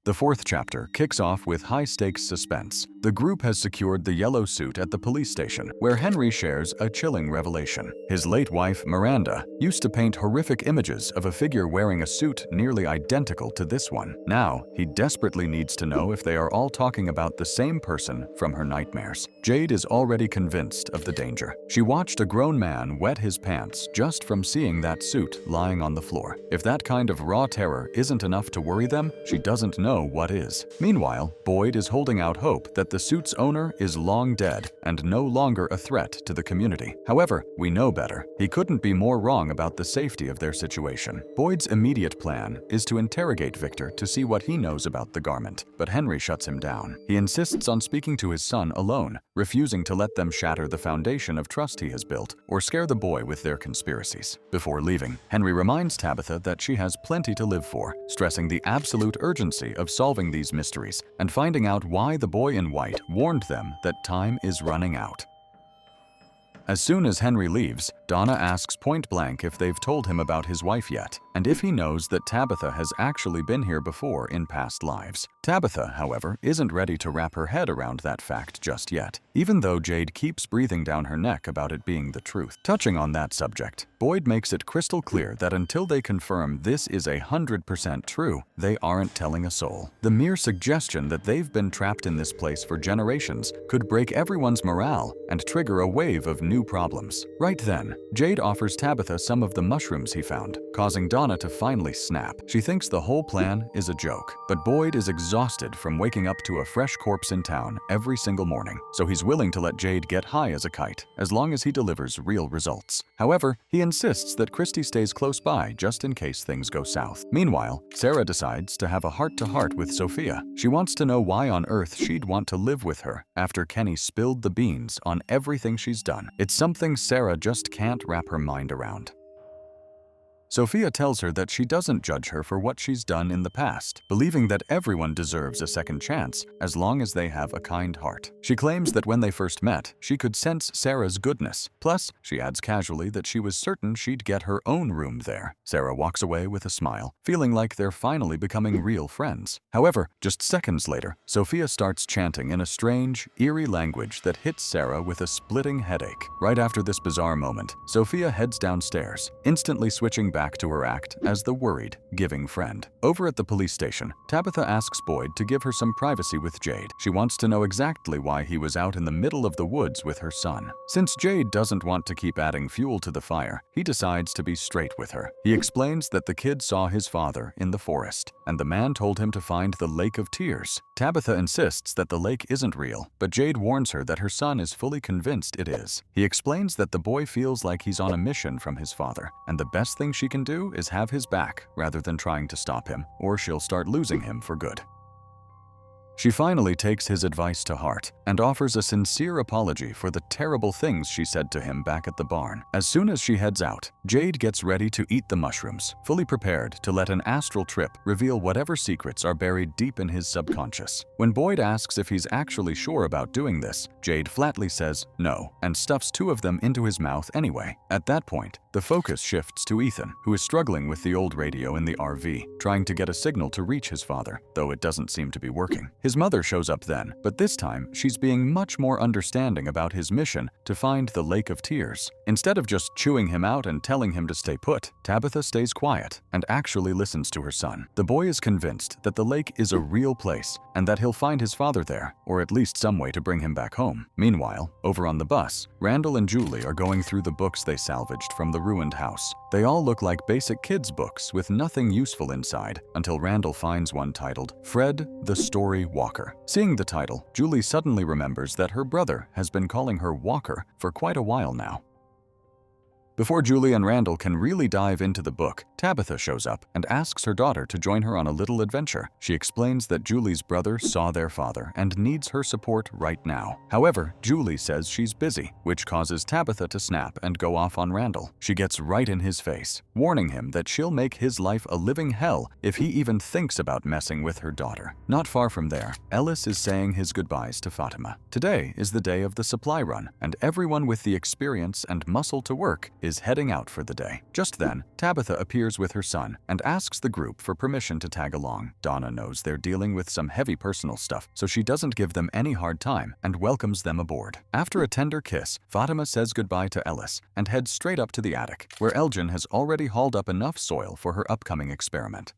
The fourth chapter kicks off with high-stakes suspense. The group has secured the yellow suit at the police station, where Henry shares a chilling revelation. His late wife, Miranda, used to paint horrific images of a figure wearing a suit nearly identical to this one. Now, he desperately needs to know if they are all talking about the same person from her nightmares. Jade is already convinced of the danger. She watched a grown man wet his pants just from seeing that suit lying on the floor. If that kind of raw terror isn't enough to worry them, she doesn't know what is. Meanwhile, Boyd is holding out hope that the suit's owner is long dead and no longer a threat to the community. However, we know better. He couldn't be more wrong about the safety of their situation. Boyd's immediate plan is to interrogate Victor to see what he knows about the garment, but Henry shuts him down. He insists on speaking to his son alone, refusing to let them shatter the foundation of trust he has built or scare the boy with their conspiracies. Before leaving, Henry reminds Tabitha that she has plenty to live for, stressing the absolute urgency of solving these mysteries and finding out why the boy in white warned them that time is running out. As soon as Henry leaves, Donna asks point-blank if they've told him about his wife yet, and if he knows that Tabitha has actually been here before in past lives. Tabitha, however, isn't ready to wrap her head around that fact just yet, even though Jade keeps breathing down her neck about it being the truth. Touching on that subject, Boyd makes it crystal clear that until they confirm this is 100% true, they aren't telling a soul. The mere suggestion that they've been trapped in this place for generations could break everyone's morale and trigger a wave of new problems. Right then, Jade offers Tabitha some of the mushrooms he found, causing Donna to finally snap. She thinks the whole plan is a joke, but Boyd is exhausted from waking up to a fresh corpse in town every single morning, so he's willing to let Jade get high as a kite, as long as he delivers real results. However, he insists that Christy stays close by just in case things go south. Meanwhile, Sarah decides to have a heart-to-heart with Sophia. She wants to know why on earth she'd want to live with her after Kenny spilled the beans on everything she's done. It's something Sarah just can't wrap her mind around. Sophia tells her that she doesn't judge her for what she's done in the past, believing that everyone deserves a second chance as long as they have a kind heart. She claims that when they first met, she could sense Sarah's goodness. Plus, she adds casually that she was certain she'd get her own room there. Sarah walks away with a smile, feeling like they're finally becoming real friends. However, just seconds later, Sophia starts chanting in a strange, eerie language that hits Sarah with a splitting headache. Right after this bizarre moment, Sophia heads downstairs, instantly switching back to her act as the worried, giving friend. Over at the police station, Tabitha asks Boyd to give her some privacy with Jade. She wants to know exactly why he was out in the middle of the woods with her son. Since Jade doesn't want to keep adding fuel to the fire, he decides to be straight with her. He explains that the kid saw his father in the forest, and the man told him to find the Lake of Tears. Tabitha insists that the lake isn't real, but Jade warns her that her son is fully convinced it is. He explains that the boy feels like he's on a mission from his father, and the best thing she can do is have his back rather than trying to stop him, or she'll start losing him for good. She finally takes his advice to heart and offers a sincere apology for the terrible things she said to him back at the barn. As soon as she heads out, Jade gets ready to eat the mushrooms, fully prepared to let an astral trip reveal whatever secrets are buried deep in his subconscious. When Boyd asks if he's actually sure about doing this, Jade flatly says no and stuffs 2 of them into his mouth anyway. At that point, the focus shifts to Ethan, who is struggling with the old radio in the RV, trying to get a signal to reach his father, though it doesn't seem to be working. His mother shows up then, but this time she's being much more understanding about his mission to find the Lake of Tears. Instead of just chewing him out and telling him to stay put, Tabitha stays quiet and actually listens to her son. The boy is convinced that the lake is a real place and that he'll find his father there, or at least some way to bring him back home. Meanwhile, over on the bus, Randall and Julie are going through the books they salvaged from the ruined house. They all look like basic kids' books with nothing useful inside, until Randall finds one titled Fred the Story Walker. Seeing the title, Julie suddenly remembers that her brother has been calling her Walker for quite a while now. Before Julie and Randall can really dive into the book, Tabitha shows up and asks her daughter to join her on a little adventure. She explains that Julie's brother saw their father and needs her support right now. However, Julie says she's busy, which causes Tabitha to snap and go off on Randall. She gets right in his face, warning him that she'll make his life a living hell if he even thinks about messing with her daughter. Not far from there, Ellis is saying his goodbyes to Fatima. Today is the day of the supply run, and everyone with the experience and muscle to work is heading out for the day. Just then, Tabitha appears with her son and asks the group for permission to tag along. Donna knows they're dealing with some heavy personal stuff, so she doesn't give them any hard time and welcomes them aboard. After a tender kiss, Fatima says goodbye to Ellis and heads straight up to the attic, where Elgin has already hauled up enough soil for her upcoming experiment.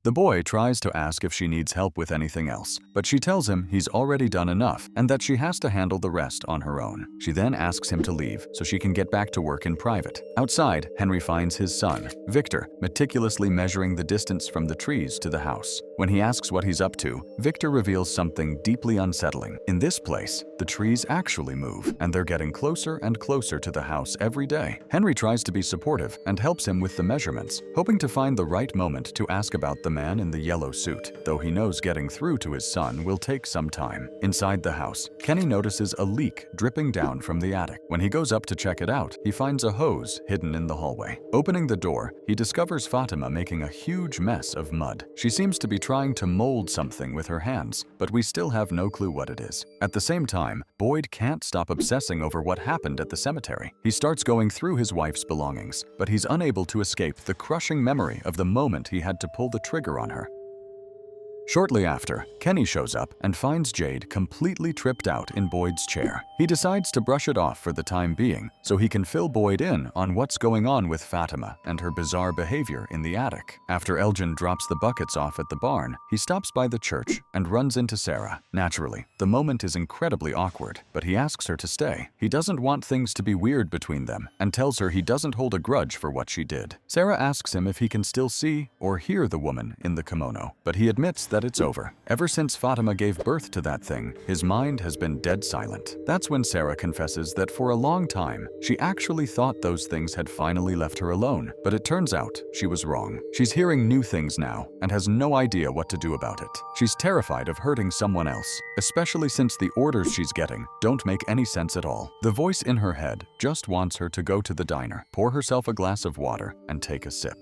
The boy tries to ask if she needs help with anything else, but she tells him he's already done enough and that she has to handle the rest on her own. She then asks him to leave so she can get back to work in private. Outside, Henry finds his son, Victor, meticulously measuring the distance from the trees to the house. When he asks what he's up to, Victor reveals something deeply unsettling. In this place, the trees actually move, and they're getting closer and closer to the house every day. Henry tries to be supportive and helps him with the measurements, hoping to find the right moment to ask about the man in the yellow suit, though he knows getting through to his son will take some time. Inside the house, Kenny notices a leak dripping down from the attic. When he goes up to check it out, he finds a hose hidden in the hallway. Opening the door, he discovers Fatima making a huge mess of mud. She seems to be trying to mold something with her hands, but we still have no clue what it is. At the same time, Boyd can't stop obsessing over what happened at the cemetery. He starts going through his wife's belongings, but he's unable to escape the crushing memory of the moment he had to pull the trigger on her. Shortly after, Kenny shows up and finds Jade completely tripped out in Boyd's chair. He decides to brush it off for the time being so he can fill Boyd in on what's going on with Fatima and her bizarre behavior in the attic. After Elgin drops the buckets off at the barn, he stops by the church and runs into Sarah. Naturally, the moment is incredibly awkward, but he asks her to stay. He doesn't want things to be weird between them and tells her he doesn't hold a grudge for what she did. Sarah asks him if he can still see or hear the woman in the kimono, but he admits that it's over. Ever since Fatima gave birth to that thing, his mind has been dead silent. That's when Sarah confesses that for a long time, she actually thought those things had finally left her alone, but it turns out she was wrong. She's hearing new things now and has no idea what to do about it. She's terrified of hurting someone else, especially since the orders she's getting don't make any sense at all. The voice in her head just wants her to go to the diner, pour herself a glass of water, and take a sip.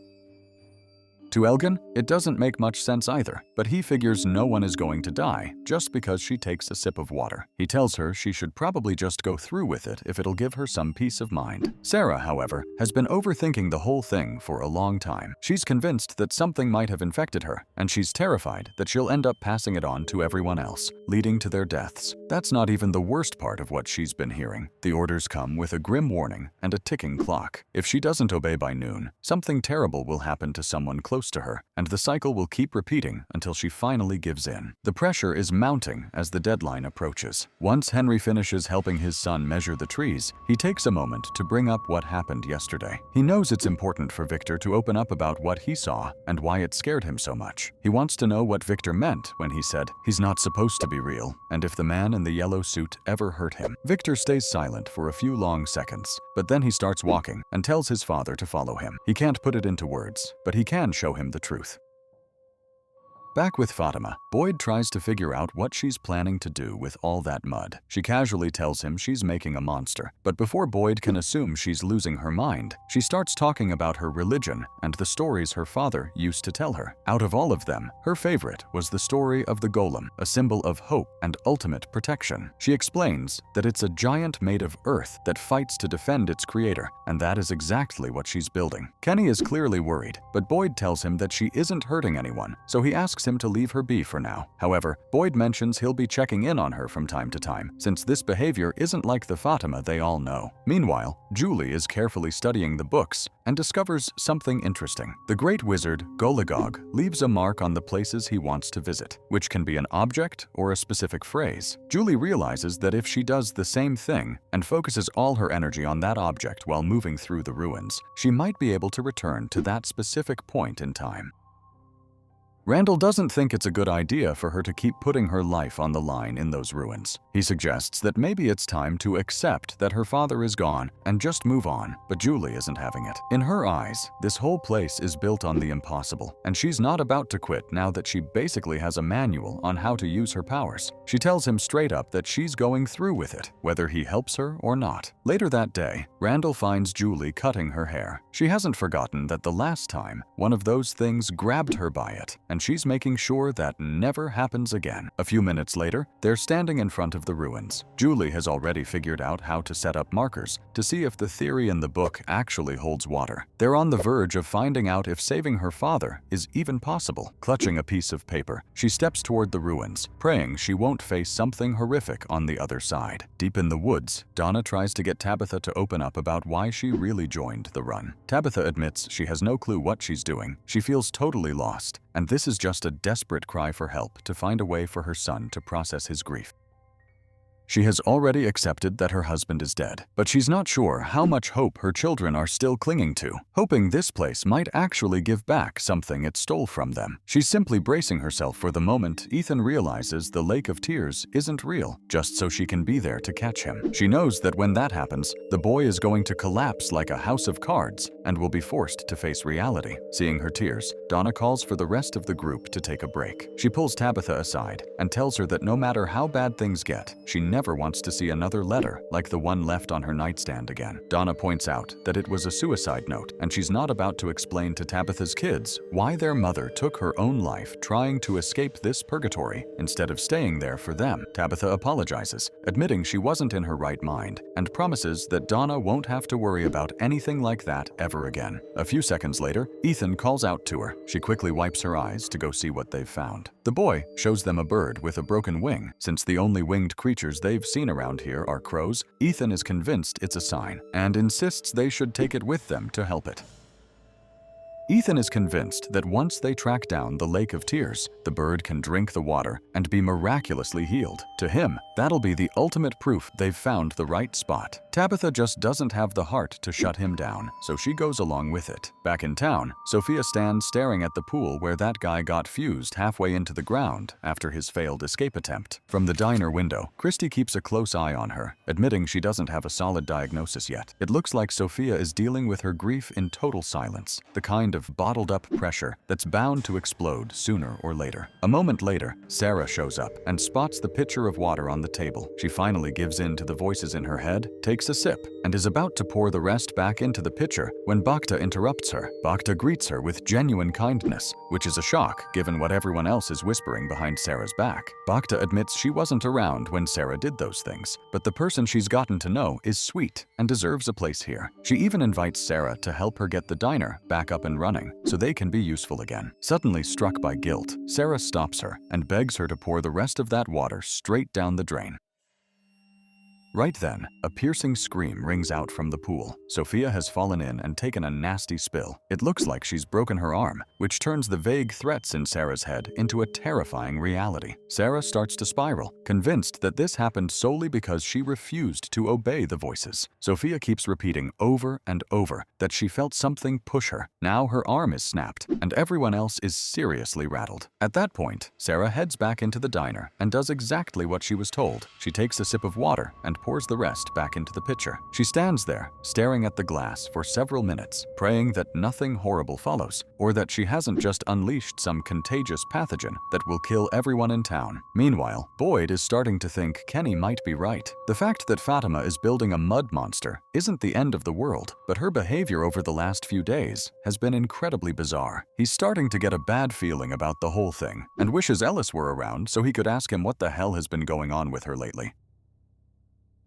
To Elgin, it doesn't make much sense either, but he figures no one is going to die just because she takes a sip of water. He tells her she should probably just go through with it if it'll give her some peace of mind. Sarah, however, has been overthinking the whole thing for a long time. She's convinced that something might have infected her, and she's terrified that she'll end up passing it on to everyone else, leading to their deaths. That's not even the worst part of what she's been hearing. The orders come with a grim warning and a ticking clock. If she doesn't obey by noon, something terrible will happen to someone close to her, and the cycle will keep repeating until she finally gives in. The pressure is mounting as the deadline approaches. Once Henry finishes helping his son measure the trees, he takes a moment to bring up what happened yesterday. He knows it's important for Victor to open up about what he saw and why it scared him so much. He wants to know what Victor meant when he said he's not supposed to be real, and if the man in the yellow suit ever hurt him. Victor stays silent for a few long seconds, but then he starts walking and tells his father to follow him. He can't put it into words, but he can show him the truth. Back with Fatima, Boyd tries to figure out what she's planning to do with all that mud. She casually tells him she's making a monster, but before Boyd can assume she's losing her mind, she starts talking about her religion and the stories her father used to tell her. Out of all of them, her favorite was the story of the golem, a symbol of hope and ultimate protection. She explains that it's a giant made of earth that fights to defend its creator, and that is exactly what she's building. Kenny is clearly worried, but Boyd tells him that she isn't hurting anyone, so he asks him to leave her be for now. However, Boyd mentions he'll be checking in on her from time to time, since this behavior isn't like the Fatima they all know. Meanwhile, Julie is carefully studying the books and discovers something interesting. The great wizard, Golagog, leaves a mark on the places he wants to visit, which can be an object or a specific phrase. Julie realizes that if she does the same thing and focuses all her energy on that object while moving through the ruins, she might be able to return to that specific point in time. Randall doesn't think it's a good idea for her to keep putting her life on the line in those ruins. He suggests that maybe it's time to accept that her father is gone and just move on, but Julie isn't having it. In her eyes, this whole place is built on the impossible, and she's not about to quit now that she basically has a manual on how to use her powers. She tells him straight up that she's going through with it, whether he helps her or not. Later that day, Randall finds Julie cutting her hair. She hasn't forgotten that the last time, one of those things grabbed her by it, and she's making sure that never happens again. A few minutes later, they're standing in front of the ruins. Julie has already figured out how to set up markers to see if the theory in the book actually holds water. They're on the verge of finding out if saving her father is even possible. Clutching a piece of paper, she steps toward the ruins, praying she won't face something horrific on the other side. Deep in the woods, Donna tries to get Tabitha to open up about why she really joined the run. Tabitha admits she has no clue what she's doing. She feels totally lost, and this is just a desperate cry for help to find a way for her son to process his grief. She has already accepted that her husband is dead, but she's not sure how much hope her children are still clinging to, hoping this place might actually give back something it stole from them. She's simply bracing herself for the moment Ethan realizes the Lake of Tears isn't real, just so she can be there to catch him. She knows that when that happens, the boy is going to collapse like a house of cards and will be forced to face reality. Seeing her tears, Donna calls for the rest of the group to take a break. She pulls Tabitha aside and tells her that no matter how bad things get, she never wants to see another letter like the one left on her nightstand again. Donna points out that it was a suicide note, and she's not about to explain to Tabitha's kids why their mother took her own life trying to escape this purgatory instead of staying there for them. Tabitha apologizes, admitting she wasn't in her right mind, and promises that Donna won't have to worry about anything like that ever again. A few seconds later, Ethan calls out to her. She quickly wipes her eyes to go see what they've found. The boy shows them a bird with a broken wing. Since the only winged creatures they've seen around here are crows, Ethan is convinced it's a sign and insists they should take it with them to help it. Ethan is convinced that once they track down the Lake of Tears, the bird can drink the water and be miraculously healed. To him, that'll be the ultimate proof they've found the right spot. Tabitha just doesn't have the heart to shut him down, so she goes along with it. Back in town, Sophia stands staring at the pool where that guy got fused halfway into the ground after his failed escape attempt. From the diner window, Christy keeps a close eye on her, admitting she doesn't have a solid diagnosis yet. It looks like Sophia is dealing with her grief in total silence, the kind of bottled-up pressure that's bound to explode sooner or later. A moment later, Sarah shows up and spots the pitcher of water on the table. She finally gives in to the voices in her head, takes a sip, and is about to pour the rest back into the pitcher when Bhakta interrupts her. Bhakta greets her with genuine kindness, which is a shock given what everyone else is whispering behind Sarah's back. Bhakta admits she wasn't around when Sarah did those things, but the person she's gotten to know is sweet and deserves a place here. She even invites Sarah to help her get the diner back up and running so they can be useful again. Suddenly struck by guilt, Sarah stops her and begs her to pour the rest of that water straight down the drain. Right then, a piercing scream rings out from the pool. Sophia has fallen in and taken a nasty spill. It looks like she's broken her arm, which turns the vague threats in Sarah's head into a terrifying reality. Sarah starts to spiral, convinced that this happened solely because she refused to obey the voices. Sophia keeps repeating over and over that she felt something push her. Now her arm is snapped, and everyone else is seriously rattled. At that point, Sarah heads back into the diner and does exactly what she was told. She takes a sip of water and pours the rest back into the pitcher. She stands there, staring at the glass for several minutes, praying that nothing horrible follows, or that she hasn't just unleashed some contagious pathogen that will kill everyone in town. Meanwhile, Boyd is starting to think Kenny might be right. The fact that Fatima is building a mud monster isn't the end of the world, but her behavior over the last few days has been incredibly bizarre. He's starting to get a bad feeling about the whole thing, and wishes Ellis were around so he could ask him what the hell has been going on with her lately.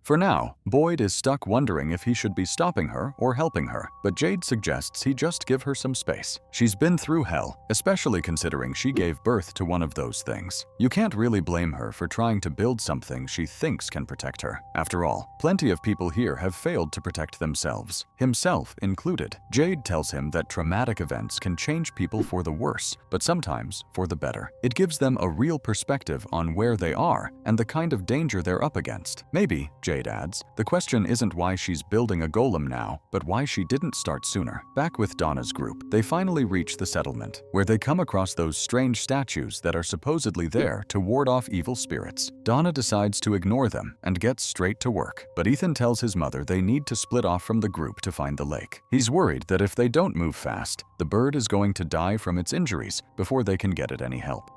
For now, Boyd is stuck wondering if he should be stopping her or helping her, but Jade suggests he just give her some space. She's been through hell, especially considering she gave birth to one of those things. You can't really blame her for trying to build something she thinks can protect her. After all, plenty of people here have failed to protect themselves, himself included. Jade tells him that traumatic events can change people for the worse, but sometimes for the better. It gives them a real perspective on where they are and the kind of danger they're up against. Maybe, Jade adds, the question isn't why she's building a golem now, but why she didn't start sooner. Back with Donna's group, they finally reach the settlement, where they come across those strange statues that are supposedly there to ward off evil spirits. Donna decides to ignore them and gets straight to work, but Ethan tells his mother they need to split off from the group to find the lake. He's worried that if they don't move fast, the bird is going to die from its injuries before they can get it any help.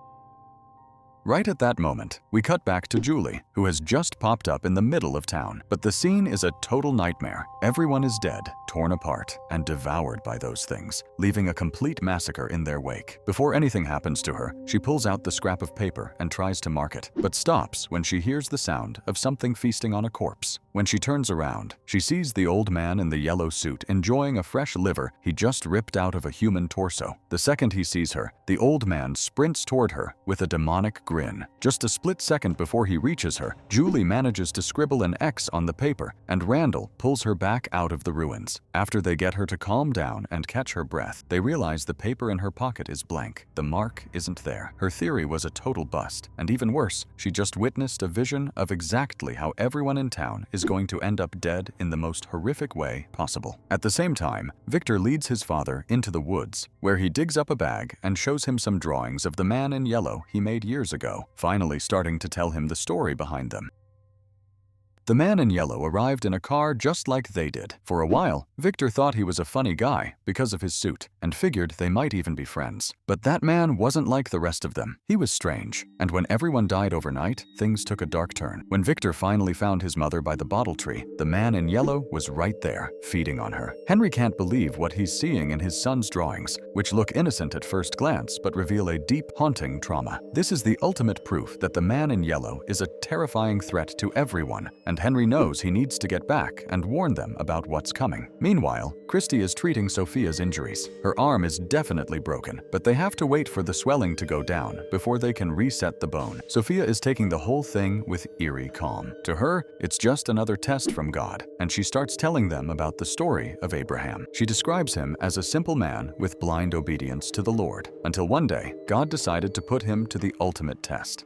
Right at that moment, we cut back to Julie, who has just popped up in the middle of town. But the scene is a total nightmare. Everyone is dead, torn apart, and devoured by those things, leaving a complete massacre in their wake. Before anything happens to her, she pulls out the scrap of paper and tries to mark it, but stops when she hears the sound of something feasting on a corpse. When she turns around, she sees the old man in the yellow suit enjoying a fresh liver he just ripped out of a human torso. The second he sees her, the old man sprints toward her with a demonic grin. Just a split second before he reaches her, Julie manages to scribble an X on the paper, and Randall pulls her back out of the ruins. After they get her to calm down and catch her breath, they realize the paper in her pocket is blank. The mark isn't there. Her theory was a total bust, and even worse, she just witnessed a vision of exactly how everyone in town is going to end up dead in the most horrific way possible. At the same time, Victor leads his father into the woods, where he digs up a bag and shows him some drawings of the man in yellow he made years ago, finally starting to tell him the story behind them. The man in yellow arrived in a car just like they did. For a while, Victor thought he was a funny guy because of his suit and figured they might even be friends. But that man wasn't like the rest of them. He was strange, and when everyone died overnight, things took a dark turn. When Victor finally found his mother by the bottle tree, the man in yellow was right there, feeding on her. Henry can't believe what he's seeing in his son's drawings, which look innocent at first glance but reveal a deep, haunting trauma. This is the ultimate proof that the man in yellow is a terrifying threat to everyone, and Henry knows he needs to get back and warn them about what's coming. Meanwhile, Christy is treating Sophia's injuries. Her arm is definitely broken, but they have to wait for the swelling to go down before they can reset the bone. Sophia is taking the whole thing with eerie calm. To her, it's just another test from God, and she starts telling them about the story of Abraham. She describes him as a simple man with blind obedience to the Lord, until one day, God decided to put him to the ultimate test.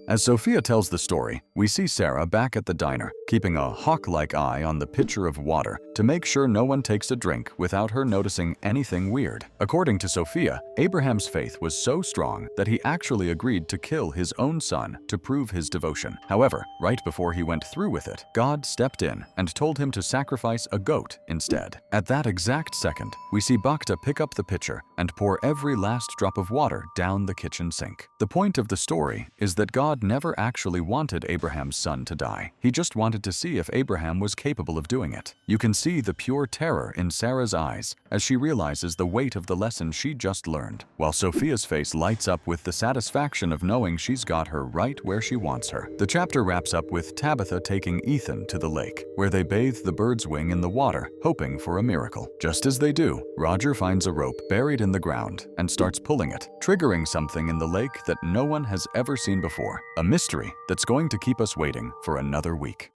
As Sophia tells the story, we see Sarah back at the diner, keeping a hawk-like eye on the pitcher of water to make sure no one takes a drink without her noticing anything weird. According to Sophia, Abraham's faith was so strong that he actually agreed to kill his own son to prove his devotion. However, right before he went through with it, God stepped in and told him to sacrifice a goat instead. At that exact second, we see Bhakta pick up the pitcher and pour every last drop of water down the kitchen sink. The point of the story is that God never actually wanted Abraham's son to die. He just wanted to see if Abraham was capable of doing it. You can see the pure terror in Sarah's eyes as she realizes the weight of the lesson she just learned, while Sophia's face lights up with the satisfaction of knowing she's got her right where she wants her. The chapter wraps up with Tabitha taking Ethan to the lake, where they bathe the bird's wing in the water, hoping for a miracle. Just as they do, Roger finds a rope buried in the ground and starts pulling it, triggering something in the lake that no one has ever seen before. A mystery that's going to keep us waiting for another week.